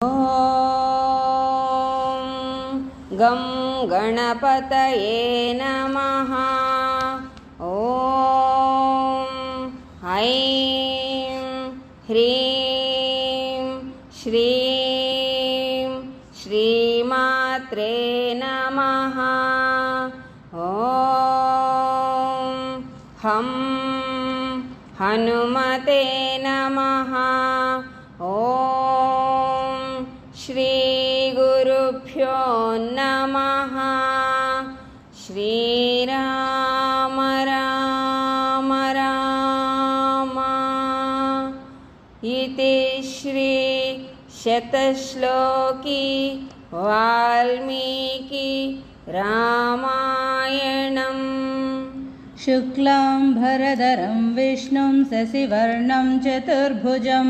ॐ गं गणपतये नमः। ॐ ऐं ह्रीं श्रीं श्रीमात्रे नमः। ॐ हं हनुमते नमः। ॐ श्रीगुरुभ्यो नमः। श्रीराम राम राम इति श्री शतश्लोकी वाल्मीकि रामायणम्। शुक्लाम्भरधरं विष्णुं शशिवर्णं चतुर्भुजं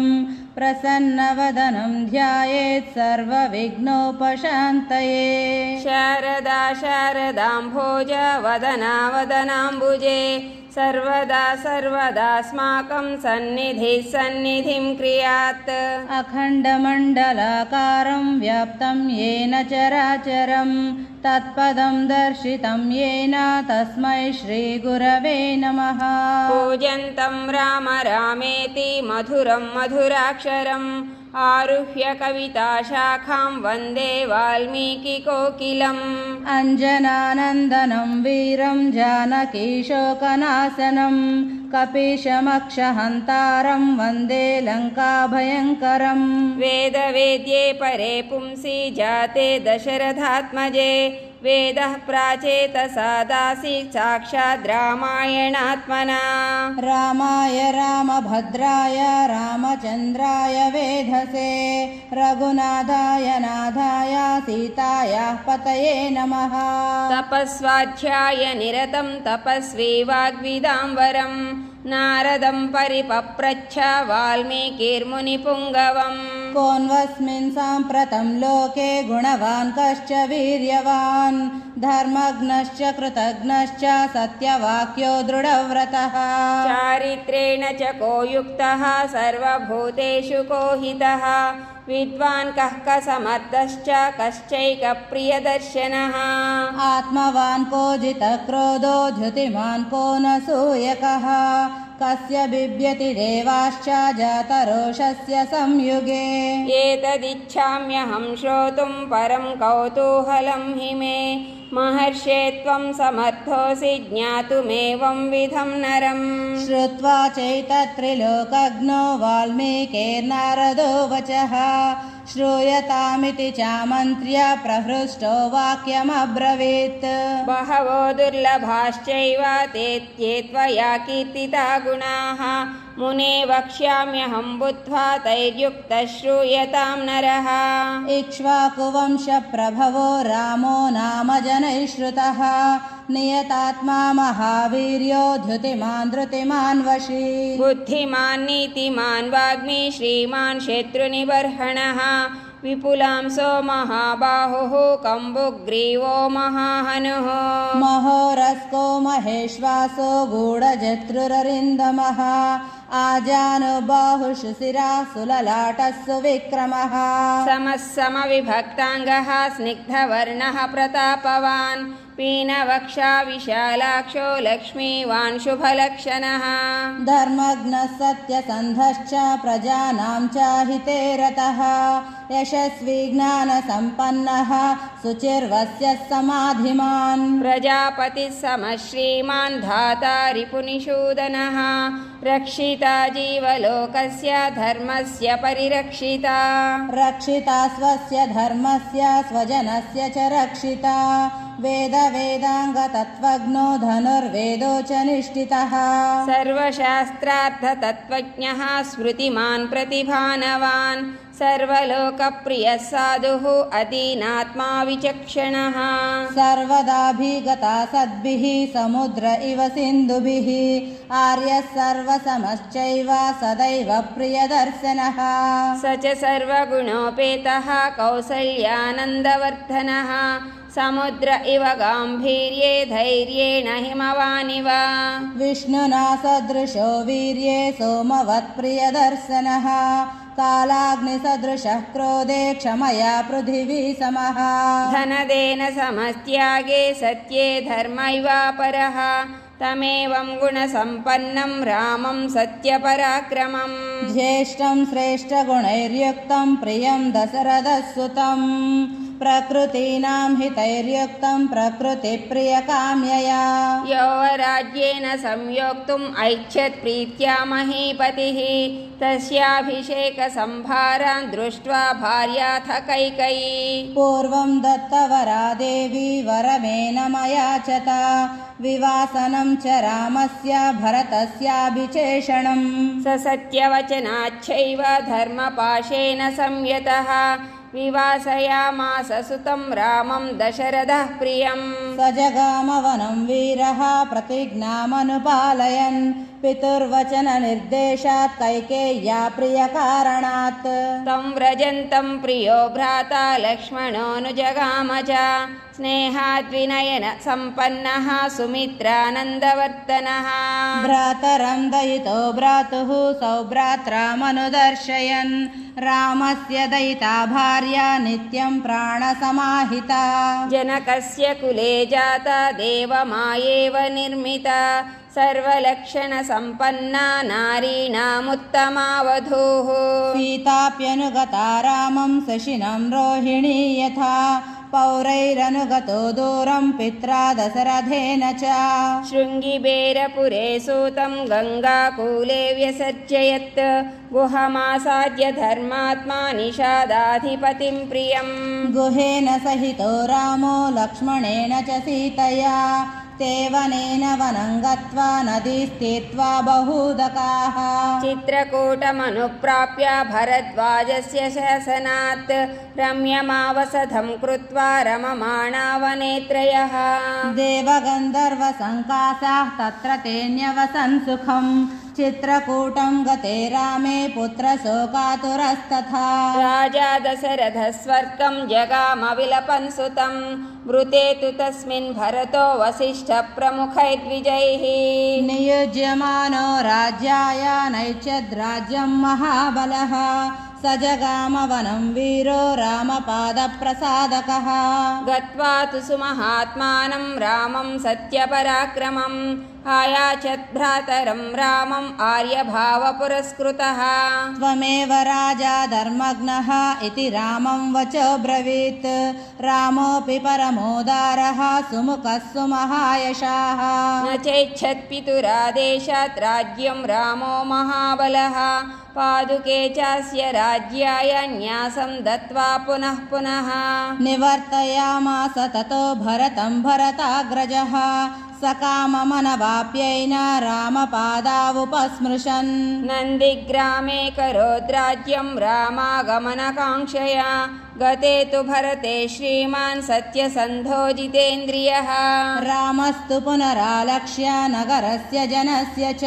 प्रसन्नवदनं ध्यायेत् सर्वविघ्नोपशान्तये। शारदा शारदाम्भोज वदना वदनाम्बुजे सर्वदा सर्वदास्माकं सन्निधिः सन्निधिं क्रियात्। अखण्डमण्डलाकारं व्याप्तं येन चराचरं तत्पदं दर्शितं येन तस्मै श्रीगुरवे नमः। पूजन्तं राम रामेति मधुरं मधुराक्षरम् आरुह्य कविताशाखां वन्दे वाल्मीकिकोकिलम्। अञ्जनानन्दनं वीरं जानकीशोकनाशनं कपीशमक्षहन्तारं वन्दे लङ्काभयङ्करम्। वेदवेद्ये परे पुंसि जाते दशरथात्मजे वेदः प्राचेतसा दासि साक्षात् रामायणात्मना। रामाय रामभद्राय रामचन्द्राय वेधसे रघुनाथाय नाथाय सीतायाः पतये नमः। तपस्वाध्याय निरतं तपस्वी वाग्विदाम्बरं नारदं परिपप्रच्छ वाल्मीकिर्मुनिपुङ्गवम्। कोऽन्वस्मिन् साम्प्रतं लोके गुणवान् कश्च वीर्यवान् धर्मज्ञश्च कृतज्ञश्च सत्यवाक्यो दृढव्रतः। चारित्रेण च को युक्तः सर्वभूतेषु को हितः विद्वान् कः समर्थश्च कश्चैकप्रियदर्शनः। आत्मवान् को जितक्रोधो धृतिमान् को न सूयकः कस्य बिभ्यति देवाश्च जातरोषस्य संयुगे। एतदिच्छाम्यहं श्रोतुं परं कौतूहलं हि मे महर्षे त्वं समर्थोऽसि ज्ञातुमेवं विधं नरम्। श्रुत्वा चैतत्रिलोकज्ञो वाल्मीकिर्नारदो वचः श्रूयतामिति चामन्त्र्य प्रहृष्टो वाक्यमब्रवीत्। बहवो दुर्लभाश्चैव ते त्वया कीर्तिता गुणाः मुने वक्ष्याम्यहं बुद्ध्वा तैर्युक्तः श्रूयतां नरः। इक्ष्वाकुवंशप्रभवो रामो नाम जनैः श्रुतः नियतात्मा महावीर्यो धृतिमान् धृतिमान् वशी। बुद्धिमान् नीतिमान् वाग्मी श्रीमान् शत्रुनिबर्हणः विपुलांसो महाबाहुः कम्बुग्रीवो महाहनुः। महोरस्को महेश्वासो गूढजत्रुररिन्दमः आजानुबाहुषु शिरा सुललाटः सुविक्रमः। समः समविभक्ताङ्गः स्निग्धवर्णः प्रतापवान् पीनवक्षा विशालाक्षो लक्ष्मीवान् शुभलक्षणः। धर्मज्ञः सत्यसन्धश्च प्रजानां च हिते रतः यशस्वी ज्ञानसम्पन्नः शुचिर्वस्य समाधिमान्। प्रजापतिः समः श्रीमान् धाता रिपुनिषूदनः रक्षिता जीवलोकस्य धर्मस्य परिरक्षिता। रक्षिता स्वस्य धर्मस्य स्वजनस्य च रक्षिता वेदाङ्गतत्त्वज्ञो धनुर्वेदो च निष्ठितः। सर्वशास्त्रार्थतत्त्वज्ञः स्मृतिमान् प्रतिभानवान् सर्वलोकप्रियः साधुः अदीनात्मा विचक्षणः। सर्वदाभिगता सद्भिः समुद्र इव सिन्धुभिः आर्यः सर्वसमश्चैव सदैव प्रियदर्शनः। स च सर्वगुणोपेतः कौसल्यानन्दवर्धनः समुद्र इव गाम्भीर्ये धैर्येण हिमवानिव। विष्णुना सदृशो वीर्ये सोमवत्प्रियदर्शनः कालाग्निसदृशः क्रोधे क्षमया पृथिवी समः धनदेन समस्त्यागे सत्ये धर्मैवापरः तमेवं गुणसम्पन्नं रामं सत्यपराक्रमं ज्येष्ठं श्रेष्ठगुणैर्युक्तं प्रियं दशरथसुतं प्रकृतीनां हितैर्युक्तं प्रकृतिप्रियकाम्यया यौवराज्येन संयोक्तुम् ऐच्छत् प्रीत्या महीपतिः तस्याभिषेकसंभारान् दृष्ट्वा भार्याथ कैकेयी पूर्वं दत्तवरा देवी वरमेन मया च ता विवासनं च रामस्य भरतस्याभिषेषणम् स सत्यवचनाच्छैव धर्मपाशेन संयतः विवासयामास सुतं रामं दशरथः प्रियं स जगामवनं वीरः प्रतिज्ञामनुपालयन् पितुर्वचननिर्देशात् कैकेय्या प्रियकारणात् तं व्रजन्तं प्रियो भ्राता लक्ष्मणोऽनुजगाम च स्नेहाद्विनयन सम्पन्नः सुमित्रानन्दवर्तनः भ्रातरं दयितो भ्रातुः सौभ्रात्रामनुदर्शयन् रामस्य दयिता भार्या नित्यं प्राणसमाहिता जनकस्य कुले जाता देवमायेव निर्मिता सर्वलक्षणसम्पन्ना नारीणामुत्तमा वधूः सीताप्यनुगता रामं शशिनं रोहिणी यथा पौरैरनुगतो दूरं पित्रा दशरथेन च शृङ्गिबेरपुरे सूतं गङ्गाकूले व्यसर्जयत् गुहमासाद्य धर्मात्मा निषादाधिपतिं प्रियं गुहेन सहितो रामो लक्ष्मणेन च सीतया तेवनेन वनं गत्वा नदीस्तीर्त्वा बहूदकाः चित्रकूटमनुप्राप्य भरद्वाजस्य शासनात् रम्यमावसधं कृत्वा रममाणा वने त्रयः देवगन्धर्वसङ्कासाः तत्र तेऽन्यवसन् सुखम् चित्रकूटं गते रामे पुत्रशोकातुरस्तथा राजा दशरथः स्वर्गं जगामविलपन् सुतं मृते तु तस्मिन् भरतो वसिष्ठप्रमुखैर्द्विजैः नियुज्यमानो राज्याय नैच्छद्राज्यं महाबलः स जगामवनं वीरो रामपादप्रसादकः गत्वा तु सुमहात्मानं रामं सत्यपराक्रमम् आयाचत् भ्रातरं रामम् आर्यभावपुरस्कृतः त्वमेव राजा धर्मज्ञः इति रामं वचो ब्रवीत् रामोऽपि परमोदारः सुमुखः सुमहायशाः न चेच्छत्पितुरादेशात् राज्यं रामो महाबलः पादुके चास्य राज्याय न्यासं दत्त्वा पुनः पुनः निवर्तयामास ततो भरतं भरताग्रजः सकाममनवाप्येन रामपादावुपस्मृशन् नन्दिग्रामे करोद्राज्यं रामागमनकाङ्क्षया गते तु भरते श्रीमान् सत्यसन्धो जितेन्द्रियः रामस्तु पुनरालक्ष्य नगरस्य जनस्य च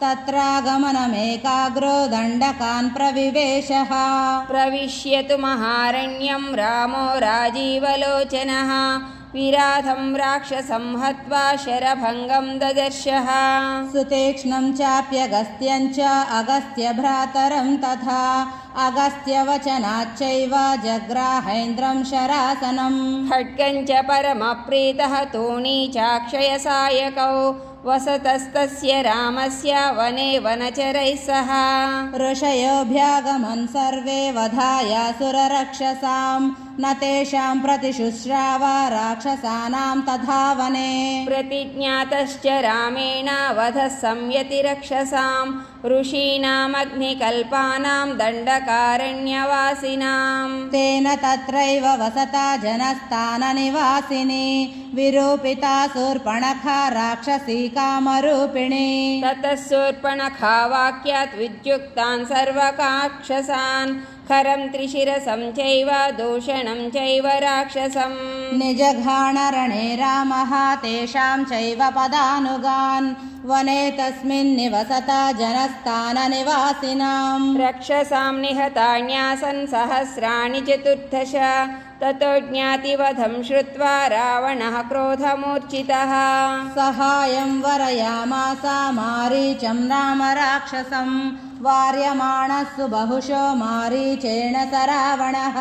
तत्रागमनमेकाग्रो दण्डकान् प्रविवेशः प्रविश्य तु महारण्यं रामो राजीवलोचनः विराधं राक्षसं हत्वा शरभङ्गं ददर्शः सुतीक्ष्णं चाप्यगस्त्यं च अगस्त्यभ्रातरं तथा अगस्त्यवचनाच्चैव जग्राहेन्द्रं शरासनं खड्गं च परमप्रीतः तूणी चाक्षयसायकौ वसतस्तस्य रामस्य वने वनचरैः सह ऋषयोऽभ्यागमन् सर्वे वधाय सुररक्षसां न तेषां प्रतिशुश्राव राक्षसानां तथा वने प्रतिज्ञातश्च रामेण वधः संयति रक्षसां ऋषीणामग्निकल्पानां दण्डकारण्यवासिनां तेन तत्रैव वसता जनस्थाननिवासिनी विरूपिता शूर्पणखा राक्षसी कामरूपिणी ततः शूर्पणखा वाक्यात् विद्युक्तान् सर्वकाक्षसान् खरं त्रिशिरसं चैव दूषणं चैव राक्षसम् निजघाणरणे रामः तेषां चैव पदानुगान् वने तस्मिन् निवसता जनस्थाननिवासिनां रक्षसां निहतान्यासन् सहस्राणि चतुर्दश ततो ज्ञातिवधं श्रुत्वा रावणः क्रोधमूर्छितः सहायं वरयामास मारीचं राम राक्षसं वार्यमाणस्सु बहुशो मारीचेण स रावणः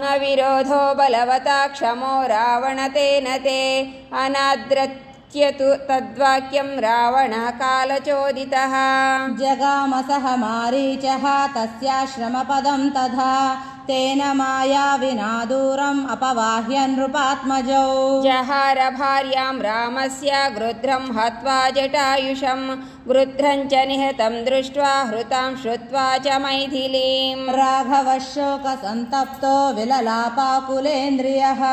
न विरोधो बलवता क्षमो रावणतेन ते अनाद्रत्यतु तद्वाक्यं रावणः कालचोदितः जगामसः मारीचः तस्याश्रमपदं तथा तेन मायाविना दूरम् अपवाह्य नृपात्मजौ जहार भार्यां रामस्य गृध्रं हत्वा जटायुषं गृध्रं च निहतं दृष्ट्वा हृतां श्रुत्वा च मैथिलीं राघवः शोकसन्तप्तो विललापाकुलेन्द्रियः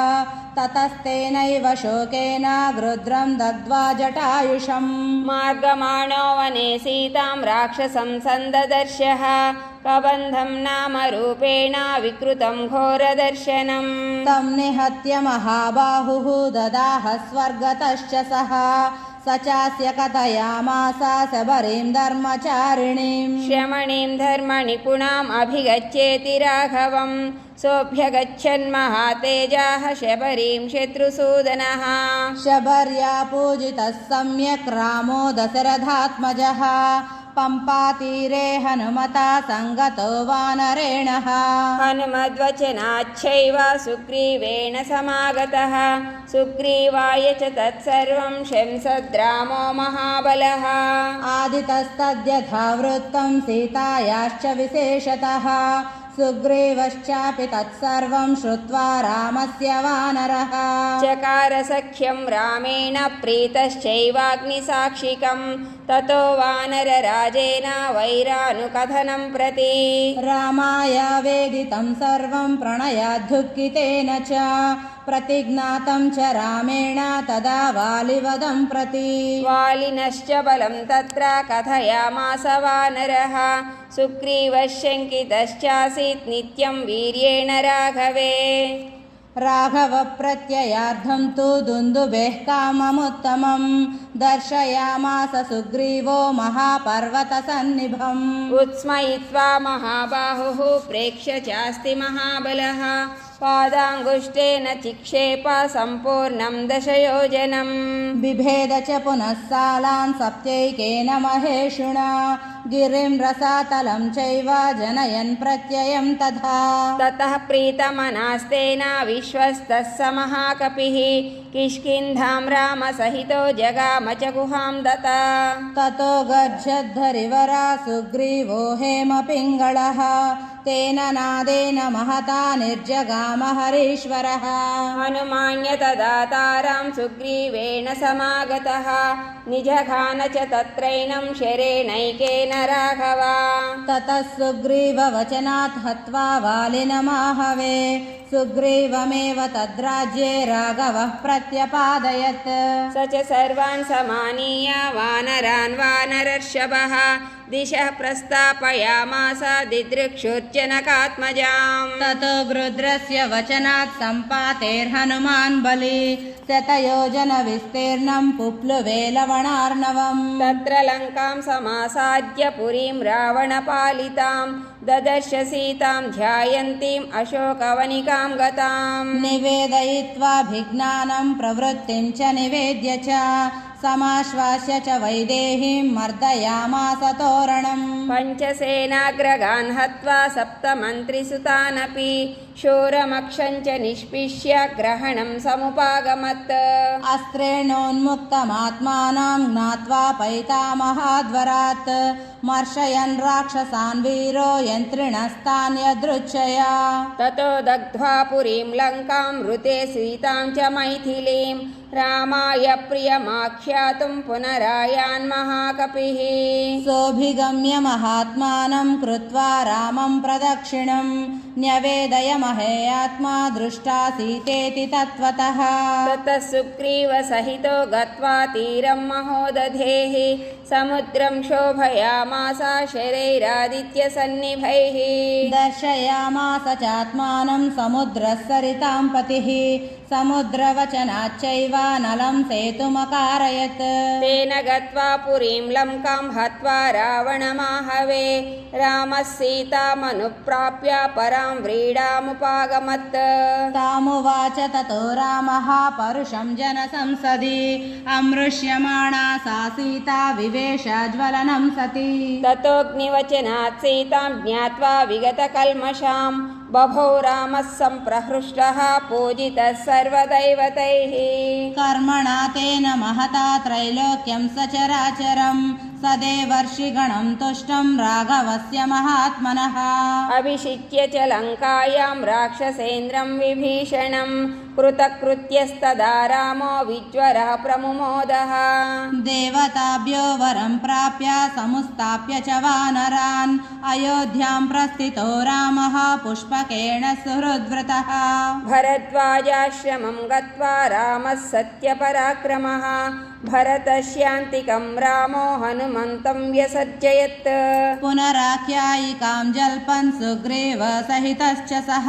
ततस्तेनैव शोकेन गृध्रं दग्ध्वा जटायुषम् मार्गमाणो वने सीतां राक्षसं सन्ददर्शः कबन्धं नाम रूपेण विकृतं घोरदर्शनम् तं निहत्य महाबाहुः ददाह स्वर्गतश्च सः स चास्य कथयामास शबरीं धर्मचारिणीं श्रमणीं धर्मनिपुणाम् अभिगच्छेति राघवं सोऽभ्यगच्छन्महातेजाः शबरीं शत्रुसूदनः शबर्या पूजितः सम्यक् रामो दशरथात्मजः पम्पातीरे हनुमता सङ्गतो वानरेणः हनुमद्वचनाच्छैव सुग्रीवेण समागतः सुग्रीवाय च तत्सर्वं शंसद्रामो महाबलः आदितस्तद्यथा वृत्तं सीतायाश्च विशेषतः सुग्रीवश्चापि तत्सर्वं श्रुत्वा रामस्य वानरः चकार सख्यं रामेण प्रीतश्चैवाग्निसाक्षिकं ततो वानरराजेन वैरानुकथनं प्रति रामाय वेदितं सर्वं प्रणयाद्धुःखितेन च प्रतिज्ञातं च रामेण तदा वालिवदं प्रति वालिनश्च बलं तत्र कथयामास वानरः सुग्रीवः शङ्कितश्चासीत् नित्यं वीर्येण राघवे राघवप्रत्ययार्थं तु दुन्दुभेः काममुत्तमं दर्शयामास सुग्रीवो महापर्वतसन्निभम् उत्स्मयित्वा महाबाहुः प्रेक्ष्य चास्ति महाबलः पादाङ्गुष्ठेन चिक्षेप सम्पूर्णं दशयोजनं बिभेद च पुनः सालान् सप्त्यैकेन महेषुणा गिरिं रसातलं चैव जनयन् प्रत्ययं तथा ततः प्रीतमनास्तेन विश्वस्तः स महाकपिः किष्किन्धां रामसहितो जगाम च गुहां दता ततो गर्जद्धरिवरा सुग्रीवो हेमपिङ्गळः तेन नादेन महता निर्जगाम हरीश्वरः हनुमान्य तदा तारां सुग्रीवेण समागतः निजघान च तत्रैनं शरेणैकेन राघव ततः सुग्रीववचनात् हत्वा वालिनमाहवे सुग्रीवमेव तद्राज्ये राघवः प्रत्यपादयत् स च सर्वान् समानीय वानरान् वानरर्षभः दिशः प्रस्तापयामास दिदृक्षुर्जनकात्मजाम् ततो गृध्रस्य वचनात् सम्पातेर्हनुमान् बली शतयोजनविस्तीर्णं पुप्लुवे लवणार्णवम् तत्र लङ्कां समासाद्य पुरीं रावणपालितां ददर्श सीतां ध्यायन्तीम् अशोकवनिकां गताम् निवेदयित्वाभिज्ञानं प्रवृत्तिं च निवेद्य च समाश्वास्य च वैदेहीं मर्दयामास तोरणम् पञ्चसेनाग्रगान् हत्वा सप्तमन्त्रिसुतानपि शूरमक्षं च निष्पिष्य ग्रहणं समुपागमत् अस्त्रेणोन्मुक्तमात्मानं ज्ञात्वा पैतामहाद्वरात् मर्शयन् राक्षसान् वीरो यन्त्रिणस्तान् यदृच्छया ततो दग्ध्वा पुरीं लङ्कां ऋते सीतां च मैथिलीं रामाय प्रियमाख्यातुं पुनरायान् महाकपिः सोऽभिगम्य महात्मानं कृत्वा रामं प्रदक्षिणं न्यवेदयमहेयात्मा दृष्टा सीतेति तत्त्वतः ततः सुग्रीवसहितो गत्वा तीरं महोदधेः समुद्रं शोभयामास शरैरादित्यसन्निभैः दर्शयामास चात्मानं समुद्रः सरितां पतिः समुद्रवचनाच्चैव नलं सेतुमकारयत् तेन गत्वा पुरीं लङ्कां हत्वा रावणमाहवे रामः सीतामनुप्राप्य परां तां व्रीडामुपागमत् तामुवाच ततो रामः परुषं जनसंसदि अमृष्यमाणा सा सीता विवेशज्वलनं सति ततोऽग्निवचनात् सीतां ज्ञात्वा विगतकल्मषां बभौ रामः सम्प्रहृष्टः पूजितः सर्वदैवतैः कर्मणा तेन महता त्रैलोक्यं सचराचरं सदेवर्षिगणं तुष्टं राघवस्य महात्मनः अभिषिच्य च लङ्कायां राक्षसेन्द्रं विभीषणं कृतकृत्यस्तदा रामो विज्वरः प्रमुमोदः देवताभ्यो वरं प्राप्य समुत्थाप्य च वानरान् अयोध्यां प्रस्थितो रामः पुष्पकेण सुहृद्व्रतः भरद्वाजाश्रमं गत्वा रामः सत्यपराक्रमः भरतस्यान्तिकं रामो हनुमन्तं व्यसर्जयत् पुनराख्यायिकां जल्पन् सुग्रीवसहितश्च सः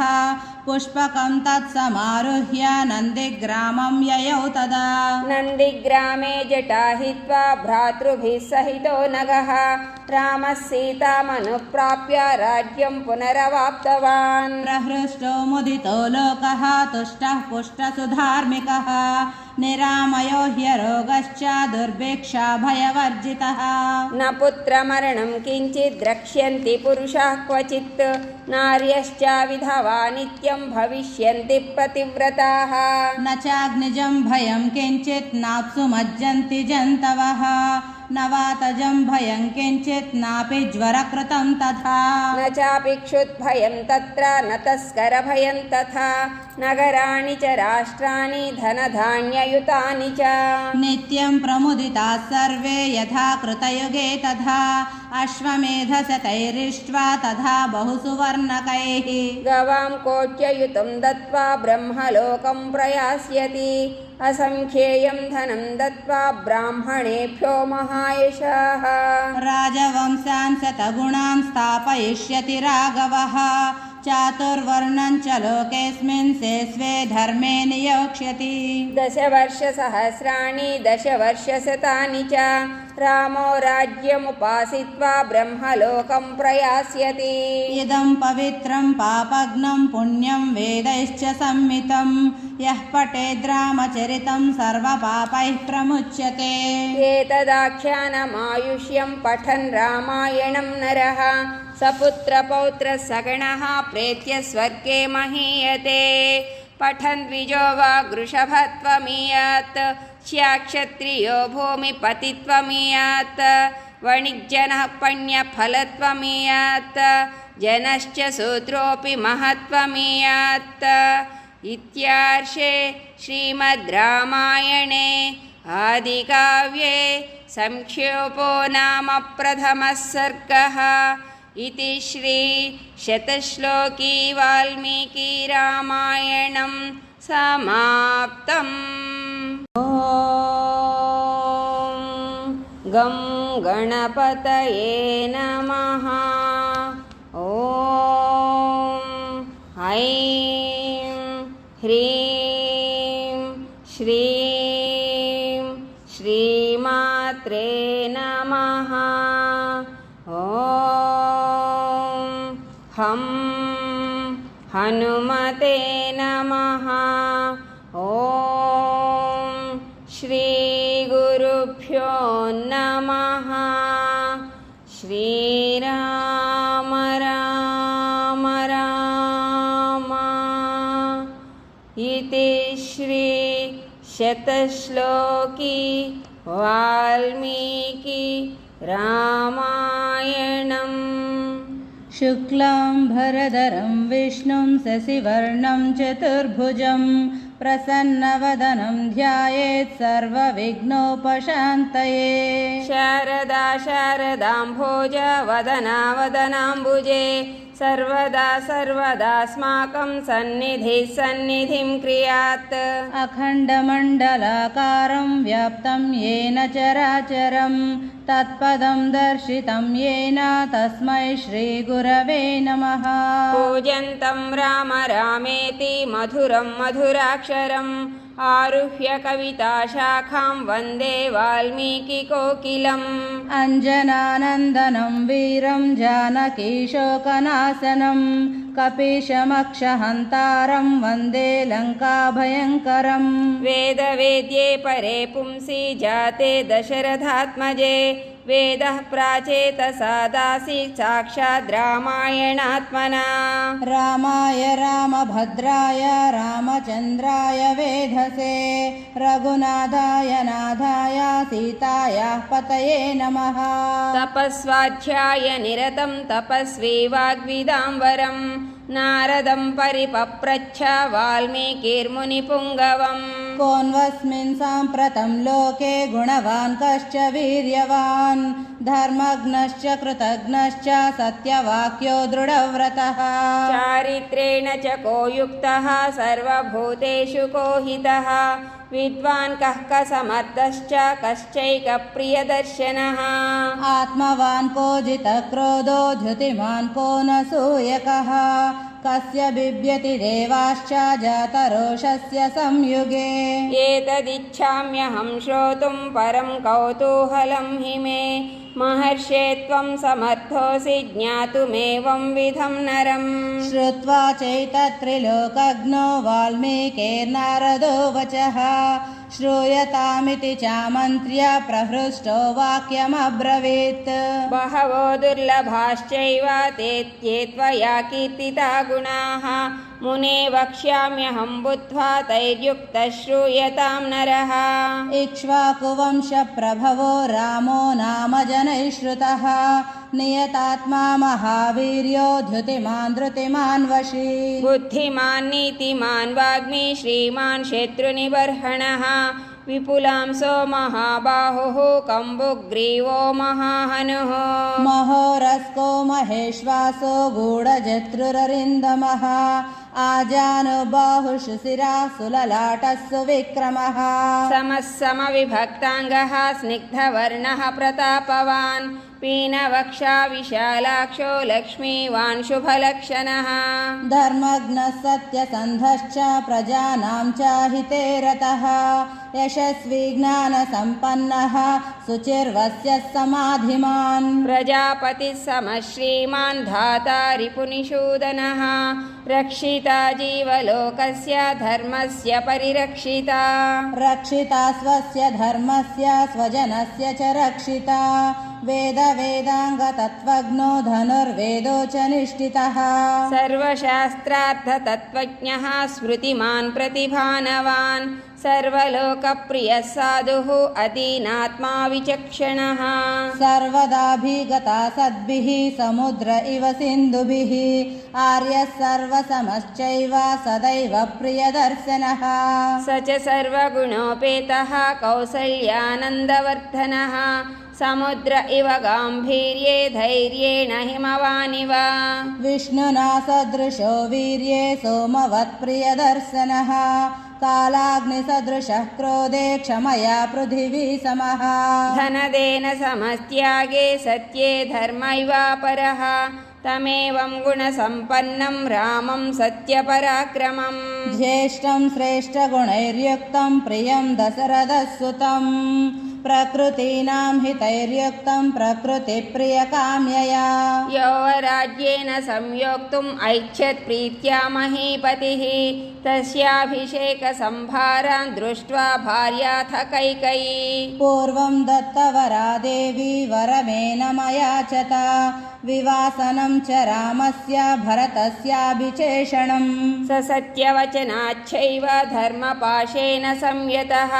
पुष्पकं तत्समारुह्य नन्दिग्रामं ययौ तदा नन्दिग्रामे जटाहित्वा भ्रातृभिः सहितो नगः रामः सीतामनुप्राप्य राज्यं पुनरवाप्तवान् प्रहृष्टो मुदितो लोकः तुष्टः पुष्टसुधार्मिकः निरामयो ह्यरोगश्च दुर्भिक्षा भयवर्जितः न पुत्रमरणं किञ्चित् द्रक्ष्यन्ति पुरुषाः क्वचित् नार्यश्च विधवा नित्यं भविष्यन्ति पतिव्रताः न चाग्निजं भयं किञ्चित् नाप्सु मज्जन्ति जन्तवः न वातजं भयं किञ्चित् नापि ज्वरकृतं तथा न चापि क्षुद्भयं तत्र न तस्करभयं तथा नगराणि च राष्ट्राणि धनधान्ययुतानि च नित्यं प्रमुदिताः सर्वे यथा कृतयुगे तथा अश्वमेधशतैरिष्ट्वा तथा बहुसुवर्णकैः गवां कोट्ययुतं दत्त्वा ब्रह्मलोकं प्रयास्यति असंख्येयं धनं दत्त्वा ब्राह्मणेभ्यो महायशाः राजवंशान् शतगुणान् स्थापयिष्यति राघवः चातुर्वर्णं च लोकेऽस्मिन् स्वे धर्मे नियोक्ष्यति दशवर्षसहस्राणि दशवर्षशतानि च रामो राज्यमुपासित्वा ब्रह्मलोकं प्रयास्यति इदं पवित्रं पापघ्नं पुण्यं वेदैश्च सम्मितं यः पठेद्रामचरितं सर्वपापैः प्रमुच्यते एतदाख्यानमायुष्यं पठन् रामायणं नरः सपुत्रपौत्रः सगणः प्रेत्य स्वर्गे महीयते पठन् द्विजो वा वृषभत्वमीयात् स्याक्षत्रियो भूमिपतित्वमीयात् वणिज्जनः पण्यफलत्वमीयात् जनश्च शूद्रोऽपि महत्वमीयात् इत्यार्षे श्रीमद् रामायणे आदिकाव्ये संक्षेपो नाम प्रथमः सर्गः इति श्री शतश्लोकी वाल्मीकि रामायणं समाप्तम्। ॐ गं गणपतये नमः। ॐ ऐं ह्रीं श्रीं श्रीमात्रे नमः। ॐ हं हनुमते नमः। ॐ श्रीगुरुभ्यो नमः। श्रीराम राम राम इति श्री शतश्लोकी वाल्मीकि रामायणम्। शुक्लाम्बरधरं विष्णुं शशिवर्णं चतुर्भुजं प्रसन्नवदनं ध्यायेत् सर्वविघ्नोपशान्तये। शारदा शारदाम्भोज वदना वदनाम्बुजे सर्वदा सर्वदास्माकं सन्निधिः सन्निधिं क्रियात्। अखण्डमण्डलाकारं व्याप्तं येन चराचरं तत्पदं दर्शितं येन तस्मै श्रीगुरवे नमः। पूजन्तं राम रामेति मधुरं मधुराक्षरम् आरुह्य कविताशाखां वन्दे वाल्मीकिकोकिलम् अञ्जनानन्दनं वीरं जानकीशोकनाशनं कपीशमक्षहन्तारं वन्दे लङ्काभयङ्करम् वेदवेद्ये परे पुंसि जाते दशरथात्मजे वेदः प्राचेतसादासीत् साक्षात् रामायणात्मना रामाय रामभद्राय रामचन्द्राय वेधसे रघुनाथाय नाथाय सीतायाः पतये नमः तपस्वाध्याय निरतं तपस्वी वाग्विदाम्बरं नारदं परिपप्रच्छ वाल्मीकिर्मुनिपुङ्गवम् कोऽन्वस्मिन् साम्प्रतं लोके गुणवान् कश्च वीर्यवान् धर्मज्ञश्च कृतज्ञश्च सत्यवाक्यो दृढव्रतः चारित्रेण च को युक्तः सर्वभूतेषु को हितः विद्वान् कः समर्थश्च कश्चैकप्रियदर्शनः आत्मवान् को जितक्रोधो धृतिमान् को न सूयकः कस्य बिभ्यति देवाश्च जातरोषस्य संयुगे एतदिच्छाम्यहं श्रोतुं परं कौतूहलं हि मे महर्षे त्वं समर्थोऽसि ज्ञातुमेवं विधं नरम् श्रुत्वा चैतत्रिलोकज्ञो वाल्मीकिर्नारदो वचः श्रूयतामिति चामन्त्र्य प्रहृष्टो वाक्यमब्रवीत् बहवो दुर्लभाश्चैव ते त्वया कीर्तिता गुणाः मुने वक्ष्याम्यहं बुद्ध्वा तैर्युक्तः श्रूयतां नरः इक्ष्वाकुवंशप्रभवो रामो नाम जनैः श्रुतः नियतात्मा महावीर्यो धृतिमान् वशी बुद्धिमान् नीतिमान् वाग्मी श्रीमान् शत्रुनिबर्हणः विपुलांसो महाबाहुः कम्बुग्रीवो महाहनुः महोरस्को महेश्वासो गूढजत्रुररिन्दमः आजानुबाहुषु शिराः सुललाटः सुविक्रमः समः समविभक्ताङ्गः स्निग्धवर्णः प्रतापवान् पीनवक्षा विशालाक्षो लक्ष्मीवान् शुभलक्षणः धर्मज्ञः सत्यसन्धश्च प्रजानां च हिते रतः यशस्वी ज्ञानसम्पन्नः शुचिर्वस्य समाधिमान् प्रजापतिः समः श्रीमान् धाता रिपुनिषूदनः रक्षिता जीवलोकस्य धर्मस्य परिरक्षिता रक्षिता स्वस्य धर्मस्य स्वजनस्य च रक्षिता वेदाङ्गतत्त्वज्ञो धनुर्वेदो च निष्ठितः सर्वशास्त्रार्थतत्त्वज्ञः स्मृतिमान् प्रतिभानवान् सर्वलोकप्रियः साधुः अदीनात्मा विचक्षणः सर्वदाभिगता सद्भिः समुद्र इव सिन्धुभिः आर्यः सर्वसमश्चैव सदैव प्रियदर्शनः स च सर्वगुणोपेतः कौसल्यानन्दवर्धनः समुद्र इव गाम्भीर्ये धैर्येण हिमवानिव विष्णुना सदृशो वीर्ये सोमवत्प्रियदर्शनः कालाग्निसदृशः क्रोधे क्षमया पृथिवी समः धनदेन समस्त्यागे सत्ये धर्मैवापरः तमेवं गुणसम्पन्नं रामं सत्यपराक्रमम् ज्येष्ठं श्रेष्ठगुणैर्युक्तं प्रियं दशरथसुतं प्रकृतीनां हितैर्युक्तं प्रकृतिप्रियकाम्यया यौवराज्येन संयोक्तुम् ऐच्छत् प्रीत्या महीपतिः तस्याभिषेकसम्भारान् दृष्ट्वा भार्याथ कैकेयी पूर्वं दत्तवरा देवी वरमेन मया च ता विवासनं च रामस्य भरतस्याभिषेषणम् स सत्यवचनाच्छैव धर्मपाशेन संयतः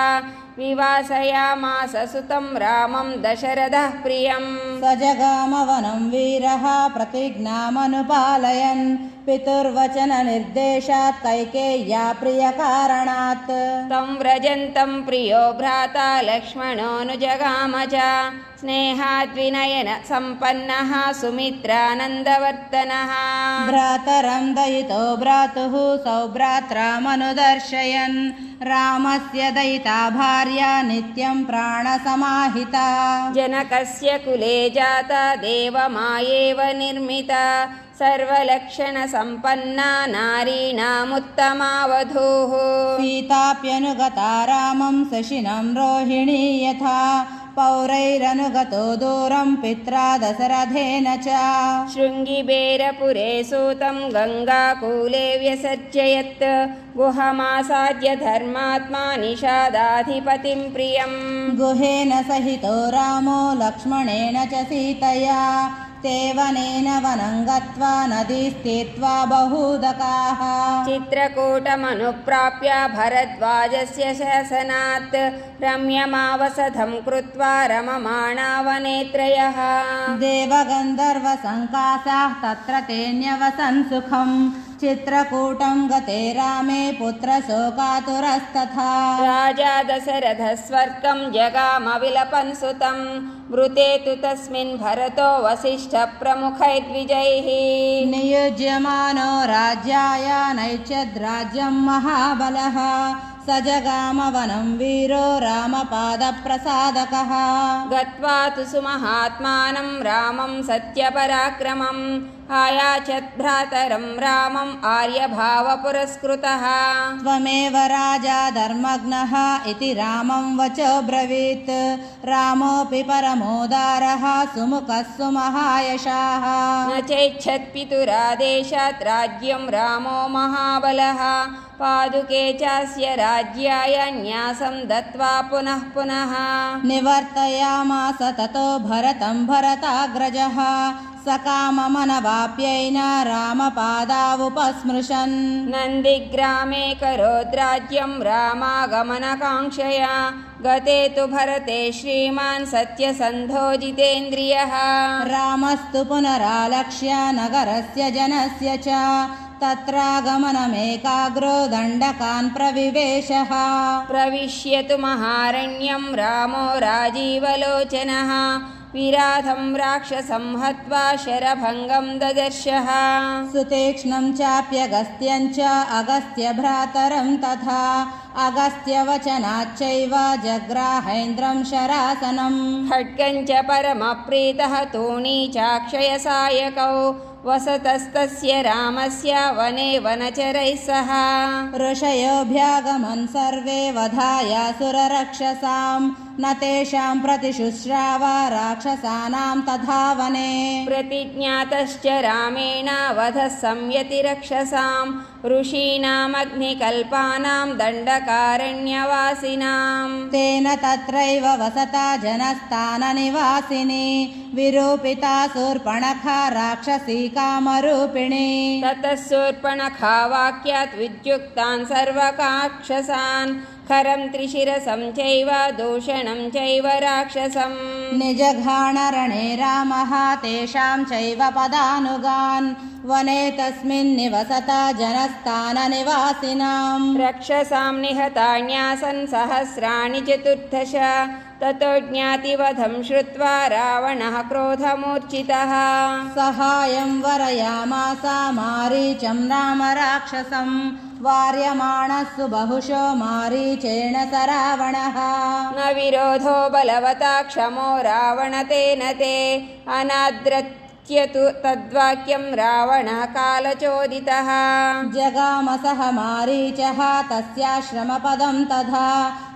विवासयामास सुतं रामं दशरथः प्रियम् स जगामवनं वीरः प्रतिज्ञामनुपालयन् पितुर्वचननिर्देशात् कैकेय्या प्रियकारणात् तं व्रजन्तं प्रियो भ्राता लक्ष्मणोऽनुजगाम च स्नेहाद्विनयन सम्पन्नः सुमित्रानन्दवर्तनः भ्रातरं दयितो भ्रातुः सौभ्रात्रामनुदर्शयन् रामस्य दयिता भार्या नित्यं प्राणसमाहिता जनकस्य कुले जाता देवमायेव निर्मिता सर्वलक्षणसम्पन्ना नारीणामुत्तमा वधूः सीताप्यनुगता रामं शशिनं रोहिणी यथा पौरैरनुगतो दूरं पित्रा दशरथेन च शृङ्गिबेरपुरे सूतं गङ्गाकूले व्यसर्जयत् गुहमासाद्य धर्मात्मा निषादाधिपतिं प्रियम् गुहेन सहितो रामो लक्ष्मणेन च सीतया ते वनेन वनं गत्वा नदीस्तीर्त्वा बहूदकाः चित्रकूटमनुप्राप्य भरद्वाजस्य शासनात् रम्यमावसधं कृत्वा रममाणा वने त्रयः देवगन्धर्वसङ्कासाः तत्र तेऽन्यवसन् सुखम् चित्रकूटं गते रामे पुत्रशोकातुरस्तथा राजा दशरथः स्वर्गं जगामविलपन् सुतं मृते तु तस्मिन् भरतो वसिष्ठप्रमुखैर्द्विजैः नियुज्यमानो राज्याय नैच्छद्राज्यं महाबलः स जगामवनं वीरो रामपादप्रसादकः गत्वा तु सुमहात्मानं रामं सत्यपराक्रमम् आयाचत् भ्रातरं रामम् आर्यभावपुरस्कृतः त्वमेव राजा धर्मज्ञः इति रामं वचो ब्रवीत् रामोऽपि परमोदारः सुमुखः सुमहायशाः न चैच्छत् पितुरादेशात् राज्यं रामो महाबलः पादुके चास्य राज्याय न्यासं दत्त्वा पुनः पुनः निवर्तयामास ततो भरतं भरताग्रजः सकाममनवाप्यैन रामपादावुपस्मृशन् नन्दिग्रामे करोद्राज्यं रामागमनकाङ्क्षया गते तु भरते श्रीमान् सत्यसन्धो जितेन्द्रियः रामस्तु पुनरालक्ष्य नगरस्य जनस्य च तत्रागमनमेकाग्रो दण्डकान् प्रविवेशः प्रविश्यतु महारण्यं रामो राजीवलोचनः विराधं राक्षसं हत्वा शरभङ्गं ददर्शः सुतीक्ष्णं चाप्यगस्त्यं च अगस्त्यभ्रातरं तथा अगस्त्यवचनाच्चैव जग्राहेन्द्रं शरासनम् खड्गं च परमप्रीतः तूणी चाक्षयसायकौ वसतस्तस्य रामस्य वने वनचरैः सह ऋषयोऽभ्यागमन् सर्वे वधायासुररक्षसां न तेषां प्रतिशुश्राव राक्षसानां तथा वने प्रतिज्ञातश्च रामेण वधः संयति रक्षसां ऋषीणामग्निकल्पानां दण्डकारण्यवासिनां तेन तत्रैव वसता जनस्थाननिवासिनी विरूपिता शूर्पणखा राक्षसी कामरूपिणी ततः शूर्पणखा वाक्यात् विद्युक्तान् सर्वकाक्षसान् खरं त्रिशिरसं चैव दूषणं चैव राक्षसम् निजघाणरणे रामः तेषां चैव पदानुगान् वने तस्मिन् निवसता जनस्थाननिवासिनां रक्षसां निहतान्यासन् सहस्राणि चतुर्दश ततो ज्ञातिवधं श्रुत्वा रावणः क्रोधमूर्छितः सहायं वरयामास मारीचं राम राक्षसं वार्यमाणस्सु बहुशो मारीचेण स रावणः न विरोधो बलवता क्षमो रावण तेन ते अनाद्रत्यतु तद्वाक्यं रावणः कालचोदितः जगामसः मारीचः तस्याश्रमपदं तथा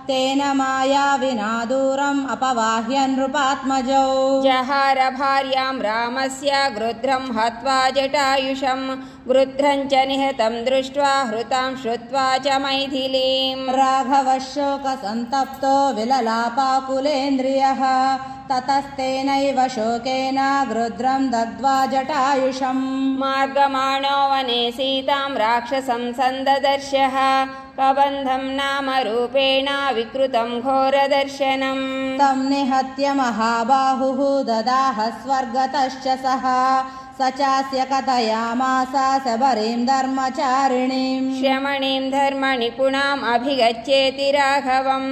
तेन मायाविना दूरम् अपवाह्य नृपात्मजौ जहार भार्यां रामस्य गृध्रं हत्वा जटायुषं गृध्रं च निहतं दृष्ट्वा हृतां श्रुत्वा च मैथिलीं राघवः शोकसन्तप्तो विललापाकुलेन्द्रियः ततस्तेनैव शोकेन गृध्रं दग्ध्वा जटायुषं मार्गमाणो वने सीतां राक्षसं सन्ददर्शः कबन्धं नाम रूपेण विकृतं घोरदर्शनं तं निहत्य महाबाहुः ददाह स्वर्गतश्च सः स चास्य कथयामास शबरीं धर्मचारिणीं श्रमणीं धर्मनिपुणाम् अभिगच्छेति राघवं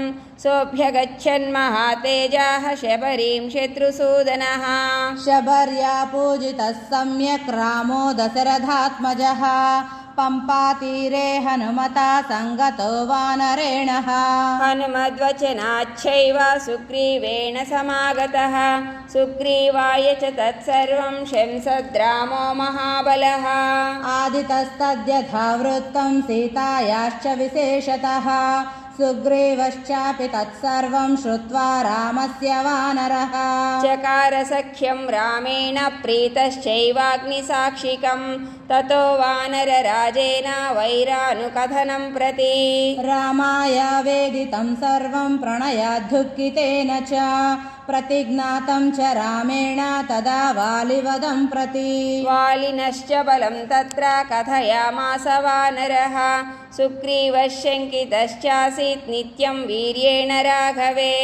सोऽभ्यगच्छन्महातेजाः शबरीं शत्रुसूदनः शबर्या पूजितः सम्यक् रामो दशरथात्मजः पम्पातीरे हनुमता सङ्गतो वानरेणः हनुमद्वचनाच्छैव सुग्रीवेण समागतः सुग्रीवाय च तत्सर्वं शंसद्रामो महाबलः आदितस्तद्यथा वृत्तं सीतायाश्च विशेषतः सुग्रीवश्चापि तत्सर्वं श्रुत्वा रामस्य वानरः चकार सख्यं रामेण प्रीतश्चैवाग्निसाक्षिकं ततो वानरराजेन वैरानुकथनं प्रति रामाय वेदितं सर्वं प्रणयाद्धुःखितेन च प्रतिज्ञातं च रामेण तदा वालिवदं प्रति वालिनश्च बलं तत्र कथयामास वानरः सुग्रीवः शङ्कितश्चासीत् नित्यं वीर्येण राघवे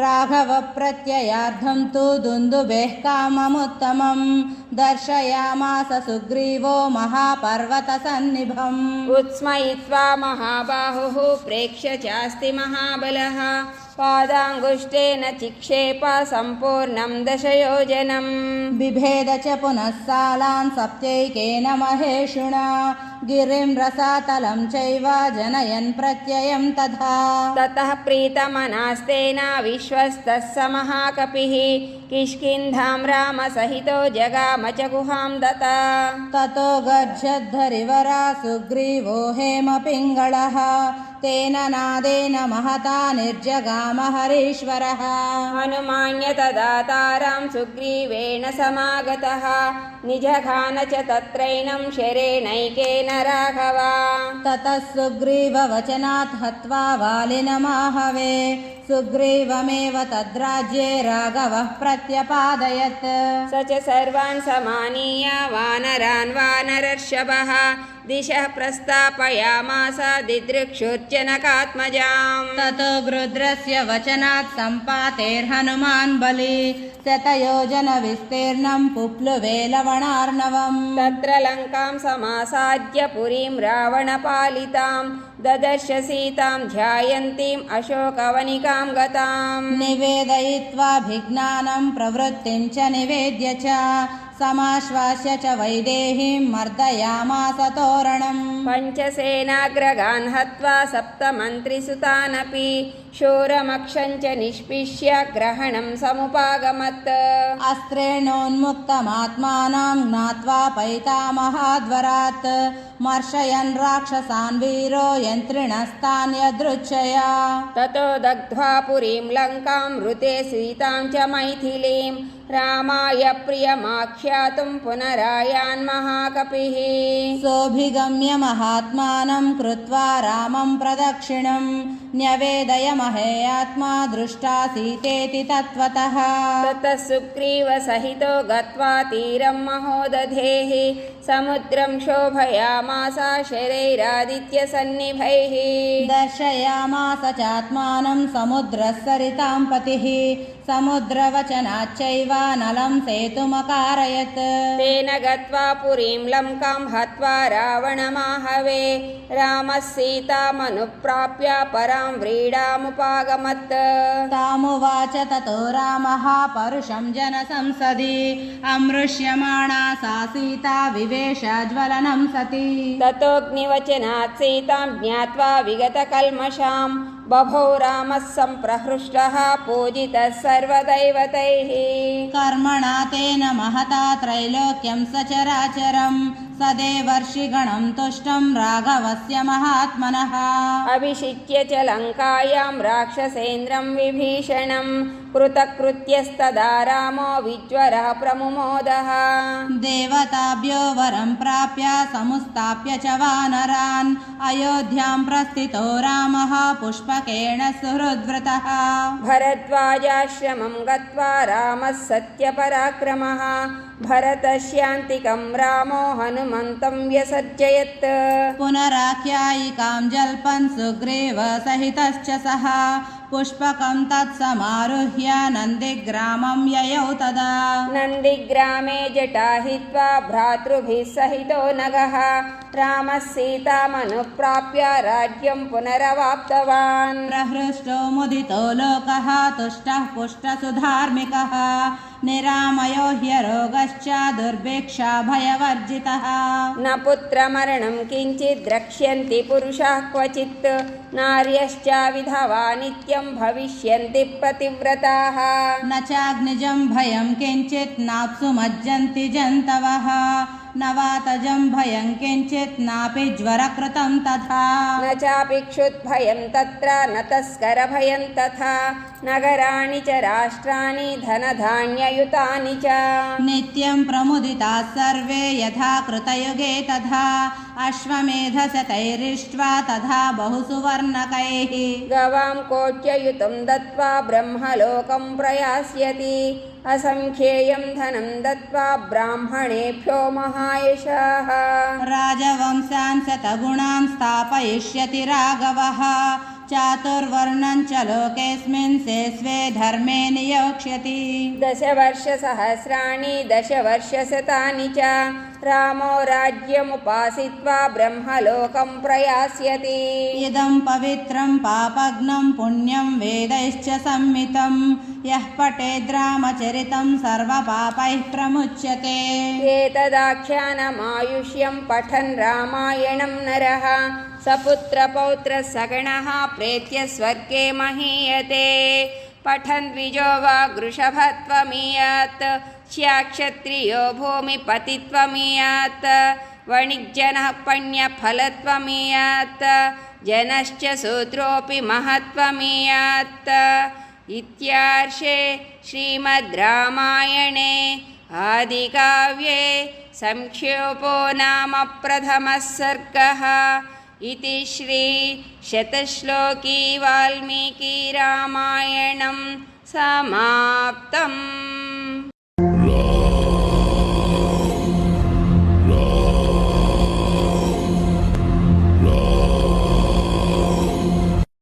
राघवप्रत्ययार्थं तु दुन्दुभेः काममुत्तमं दर्शयामास सुग्रीवो महापर्वतसन्निभम् उत्स्मयित्वा महाबाहुः प्रेक्ष्य चास्ति महाबलः पादाङ्गुष्ठेन चिक्षेप सम्पूर्णं दशयोजनम् बिभेद च पुनः सालान् सप्तैकेन महेषुणा गिरिं रसातलं चैव जनयन् प्रत्ययं तथा ततः प्रीतमनास्तेन विश्वस्तः स महाकपिः किष्किन्धां रामसहितो जगाम च गुहां दता ततो गच्छद्धरिवरा सुग्रीवो हेमपिङ्गळः तेन नादेन महता निर्जगाम हरीश्वरः हनुमान्य तदातारां सुग्रीवेण समागतः निजघान च तत्रैनं शरेणैकेन राघव ततः सुग्रीववचनात् हत्वा वालिनमाहवे सुग्रीवमेव तद्राज्ये राघवः प्रत्यपादयत् स च सर्वान् समानीय वानरान् वानरर्षभः दिशः प्रस्तापयामास दिदृक्षुर्जनकात्मजाम् ततो गृध्रस्य वचनात् सम्पातेर्हनुमान् बली शतयोजनविस्तीर्णं पुप्लुवे लवणार्णवम् तत्र लङ्कां समासाद्य पुरीं रावणपालितां ददर्श सीतां ध्यायन्तीम् अशोकवनिकां गताम् निवेदयित्वाभिज्ञानं प्रवृत्तिं च निवेद्य च समाश्वास्य च वैदेहीं मर्दयामास तोरणम् पञ्चसेनाग्रगान् हत्वा सप्तमन्त्रिसुतानपि शूरमक्षं च निष्पिष्य ग्रहणं समुपागमत् अस्त्रेणोन्मुक्तमात्मानं ज्ञात्वा पैतामहाद्वरात् मर्शयन् राक्षसान् वीरो यन्त्रिणस्तान्यदृच्छया ततो दग्ध्वा पुरीं लङ्कां ऋते सीतां च मैथिलीं रामाय प्रियमाख्यातुं पुनरायान् महाकपिः सोऽभिगम्य महात्मानं कृत्वा रामं प्रदक्षिणं न्यवेदयमहेयात्मा दृष्टा सीतेति तत्त्वतः ततः सुग्रीवसहितो गत्वा तीरं महोदधेः समुद्रं शोभयामास शरैरादित्यसन्निभैः दर्शयामास चात्मानं समुद्रस्सरितां पतिः समुद्रवचनाच्चैव नलं सेतुमकारयत् तेन गत्वा पुरीं लङ्कां हत्वा रावणमाहवे रामः सीतामनुप्राप्य परां व्रीडामुपागमत् तामुवाच ततो रामः परुषं जनसंसदि अमृष्यमाणा सा सीता विवेशज्वलनं सति ततोऽग्निवचनात् सीतां ज्ञात्वा विगतकल्मषां बभौ रामः सम्प्रहृष्टः पूजितः सर्वदैवतैः कर्मणा तेन महता त्रैलोक्यं सचराचरं सदेवर्षिगणं तुष्टं राघवस्य महात्मनः अभिषिच्य च लङ्कायां राक्षसेन्द्रं विभीषणं कृतकृत्यस्तदा रामो विज्वरः प्रमुमोदः देवताभ्यो वरं प्राप्य समुत्थाप्य च वानरान् अयोध्यां प्रस्थितो रामः पुष्पकेण सुहृद्व्रतः भरद्वाजाश्रमं गत्वा रामः सत्यपराक्रमः भरतस्यान्तिकं रामो हनुमन्तं व्यसर्जयत् पुनराख्यायिकां जल्पन् सुग्रीव सहितश्च सः पुष्पकं तत्समारुह्य नन्दिग्रामं ययौ तदा नन्दिग्रामे जटाहित्वा भ्रातृभिः सहितो नगः रामः सीतामनुप्राप्य राज्यं पुनरवाप्तवान् प्रहृष्टो मुदितो लोकः तुष्टः पुष्टसुधार्मिकः निरामयो ह्यरोगश्च दुर्भिक्षा भयवर्जितः न पुत्रमरणं किञ्चित् द्रक्ष्यन्ति पुरुषाः क्वचित् नार्यश्च विधवा नित्यं भविष्यन्ति पतिव्रताः न चाग्निजं भयं किञ्चित् नाप्सु मज्जन्ति जन्तवः न वातजं भयं किञ्चित् नापि ज्वरकृतं तथा न चापि क्षुद्भयं तत्र न तस्करभयं तथा नगराणि च राष्ट्राणि धनधान्ययुतानि च नित्यं प्रमुदिताः सर्वे यथा कृतयुगे तथा अश्वमेधशतैरिष्ट्वा तथा बहुसुवर्णकैः गवां कोट्ययुतं दत्त्वा ब्रह्मलोकं प्रयास्यति असंख्येयं धनं दत्त्वा ब्राह्मणेभ्यो महायशाः राजवंशान् शतगुणान् स्थापयिष्यति राघवः चातुर्वर्णं च लोकेऽस्मिन् स्वे धर्मे नियोक्ष्यति दशवर्षसहस्राणि दशवर्षशतानि च रामो राज्यमुपासित्वा ब्रह्मलोकं प्रयास्यति इदं पवित्रं पापघ्नं पुण्यं वेदैश्च संहितं यः पठेद् रामचरितं सर्वपापैः प्रमुच्यते एतदाख्यानमायुष्यं पठन् रामायणं नरः सपुत्रपौत्रसगणः प्रेत्य स्वर्गे महीयते पठन् द्विजो वा वृषभत्वमीयात् स्याक्षत्रियो भूमिपतित्वमीयात् वणिज्जनः पण्यफलत्वमीयात् जनश्च शूद्रोऽपि महत्वमीयात् इत्यार्षे श्रीमद् रामायणे आदिकाव्ये संक्षेपो नाम प्रथमः सर्गः इति श्री शतश्लोकी वाल्मीकि रामायणं समाप्तम्।